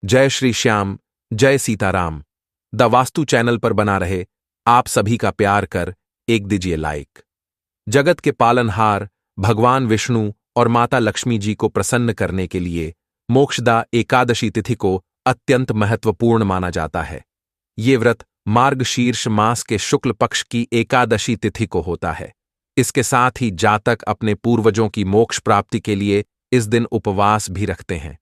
जय श्री श्याम, जय Sitaram. The vastu channel पर बना रहे आप सभी का प्यार कर एक दीजिए लाइक। जगत के पालनहार भगवान विष्णु और माता लक्ष्मी जी को प्रसन्न करने के लिए मोक्षदा एकादशी तिथि को अत्यंत महत्वपूर्ण माना जाता है। ये व्रत मार्गशीर्ष मास के शुक्ल पक्ष की एकादशी तिथि को होता है। इसके साथ ही जातक अपने पूर्वजों की मोक्ष प्राप्ति के लिए इस दिन उपवास भी रखते हैं।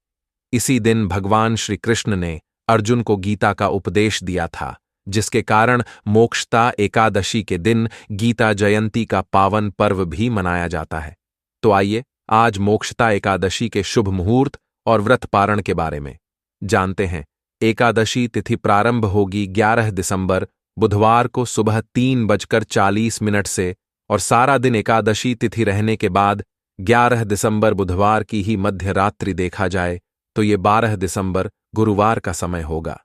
इसी दिन भगवान श्री कृष्ण ने अर्जुन को गीता का उपदेश दिया था, जिसके कारण मोक्षदा एकादशी के दिन गीता जयंती का पावन पर्व भी मनाया जाता है। तो आइए आज मोक्षदा एकादशी के शुभ मुहूर्त और व्रत पारण के बारे में जानते हैं। एकादशी तिथि प्रारंभ होगी 11 दिसंबर बुधवार को सुबह 3:40 से और सारा दिन एकादशी तिथि रहने के बाद 11 दिसंबर बुधवार की ही मध्य रात्रि देखा जाए तो ये 12 दिसंबर गुरुवार का समय होगा।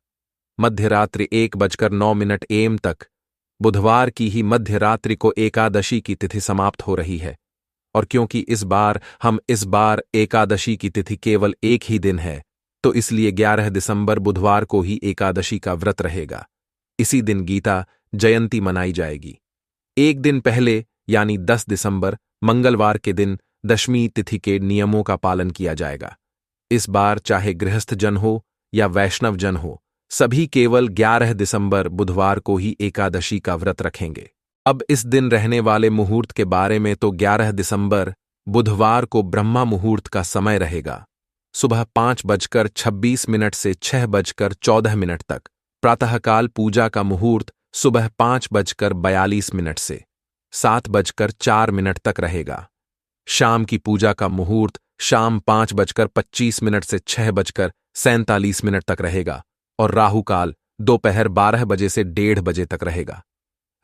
मध्य रात्रि 1:09 AM तक बुधवार की ही मध्य रात्रि को एकादशी की तिथि समाप्त हो रही है। और क्योंकि इस बार एकादशी की तिथि केवल एक ही दिन है, तो इसलिए 11 दिसंबर बुधवार को ही एकादशी का व्रत रहेगा। इसी दिन गीता जयंती मनाई जाएगी। एक दिन पहले यानी 10 दिसंबर मंगलवार के दिन दशमी तिथि के नियमों का पालन किया जाएगा। इस बार चाहे गृहस्थ जन हो या वैष्णव जन हो, सभी केवल 11 दिसंबर बुधवार को ही एकादशी का व्रत रखेंगे। अब इस दिन रहने वाले मुहूर्त के बारे में तो 11 दिसंबर बुधवार को ब्रह्मा मुहूर्त का समय रहेगा। सुबह 5:26 से 6:14 तक। प्रातःकाल पूजा का मुहूर्त सुबह 5:42 से 7:04 तक रहेगा। शाम की पूजा का मुहूर्त शाम 5:25 से 6:47 तक रहेगा और राहुकाल दोपहर 12 बजे से 1:30 बजे तक रहेगा।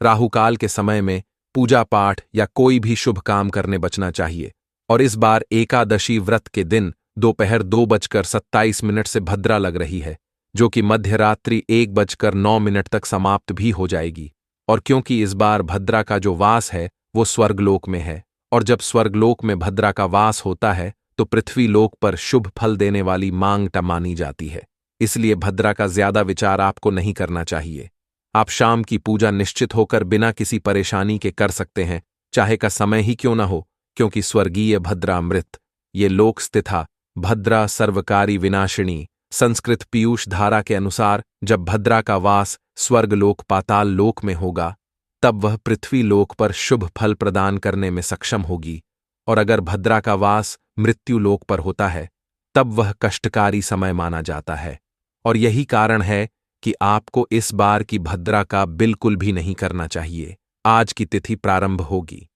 राहुकाल के समय में पूजा पाठ या कोई भी शुभ काम करने बचना चाहिए। और इस बार एकादशी व्रत के दिन दोपहर 2:27 से भद्रा लग रही है, जो कि मध्य रात्रि 1:09 तक समाप्त भी हो जाएगी। और क्योंकि इस बार भद्रा का जो वास है वो स्वर्गलोक में है, और जब स्वर्गलोक में भद्रा का वास होता है तो पृथ्वी लोक पर शुभ फल देने वाली मांग मानी जाती है। इसलिए भद्रा का ज्यादा विचार आपको नहीं करना चाहिए। आप शाम की पूजा निश्चित होकर बिना किसी परेशानी के कर सकते हैं, चाहे का समय ही क्यों न हो, क्योंकि स्वर्गीय भद्रा अमृत ये लोक स्थिता भद्रा सर्वकारी विनाशिनी संस्कृत पीयूष धारा के अनुसार जब भद्रा का वास स्वर्गलोक पाताल लोक में होगा तब वह पृथ्वी लोक पर शुभ फल प्रदान करने में सक्षम होगी। और अगर भद्रा का वास मृत्यु लोक पर होता है तब वह कष्टकारी समय माना जाता है। और यही कारण है कि आपको इस बार की भद्रा का बिल्कुल भी नहीं करना चाहिए। आज की तिथि प्रारंभ होगी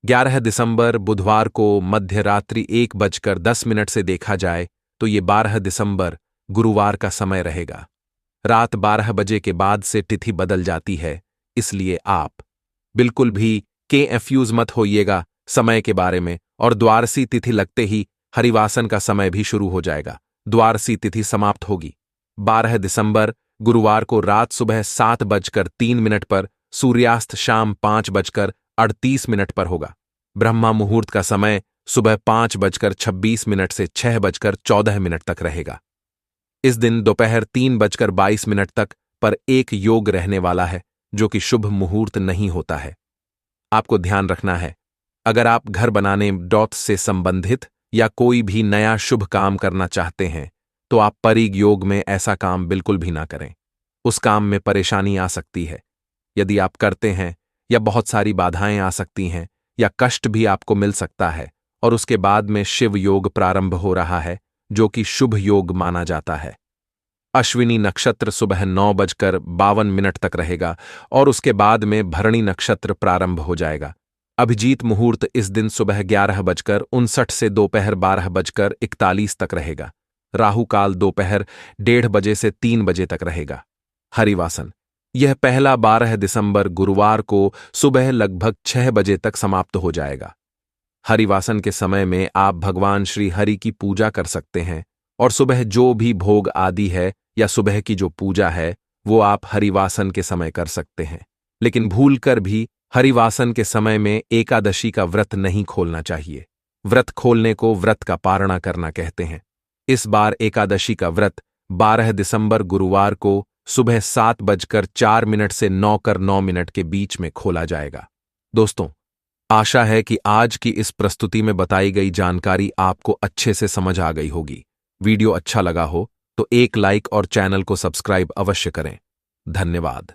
11 दिसंबर बुधवार को मध्य रात्रि 1:10 से देखा जाए तो ये 12 दिसंबर गुरुवार का समय रहेगा। रात 12 बजे के बाद से तिथि बदल जाती है, इसलिए आप बिल्कुल भी कंफ्यूज मत होइएगा समय के बारे में। और द्वादशी तिथि लगते ही हरिवासन का समय भी शुरू हो जाएगा। द्वादशी तिथि समाप्त होगी 12 दिसंबर गुरुवार को रात सुबह 7:03 पर। सूर्यास्त शाम 5:38 पर होगा। ब्रह्मा मुहूर्त का समय सुबह 5:26 से 6:14 तक रहेगा। इस दिन दोपहर 3:22 तक पर एक योग रहने वाला है, जो कि शुभ मुहूर्त नहीं होता है। आपको ध्यान रखना है, अगर आप घर बनाने से संबंधित या कोई भी नया शुभ काम करना चाहते हैं तो आप परिग योग में ऐसा काम बिल्कुल भी ना करें। उस काम में परेशानी आ सकती है। यदि आप करते हैं या बहुत सारी बाधाएं आ सकती हैं या कष्ट भी आपको मिल सकता है। और उसके बाद में शिव योग प्रारंभ हो रहा है, जो कि शुभ योग माना जाता है। अश्विनी नक्षत्र सुबह 9:52 तक रहेगा और उसके बाद में भरणी नक्षत्र प्रारंभ हो जाएगा। अभिजीत मुहूर्त इस दिन सुबह 11:59 से दोपहर 12:41 तक रहेगा। राहुकाल दोपहर 1:30 बजे से 3 बजे तक रहेगा। हरिवासन यह पहला 12 दिसंबर गुरुवार को सुबह लगभग 6 बजे तक समाप्त हो जाएगा। हरिवासन के समय में आप भगवान श्री हरि की पूजा कर सकते हैं और सुबह जो भी भोग आदि है या सुबह की जो पूजा है वो आप हरिवासन के समय कर सकते हैं। लेकिन भूलकर भी हरिवासन के समय में एकादशी का व्रत नहीं खोलना चाहिए। व्रत खोलने को व्रत का पारणा करना कहते हैं। इस बार एकादशी का व्रत 12 दिसंबर गुरुवार को सुबह 7:04 से 9:09 के बीच में खोला जाएगा। दोस्तों, आशा है कि आज की इस प्रस्तुति में बताई गई जानकारी आपको अच्छे से समझ आ गई होगी। वीडियो अच्छा लगा हो तो एक लाइक और चैनल को सब्सक्राइब अवश्य करें। धन्यवाद।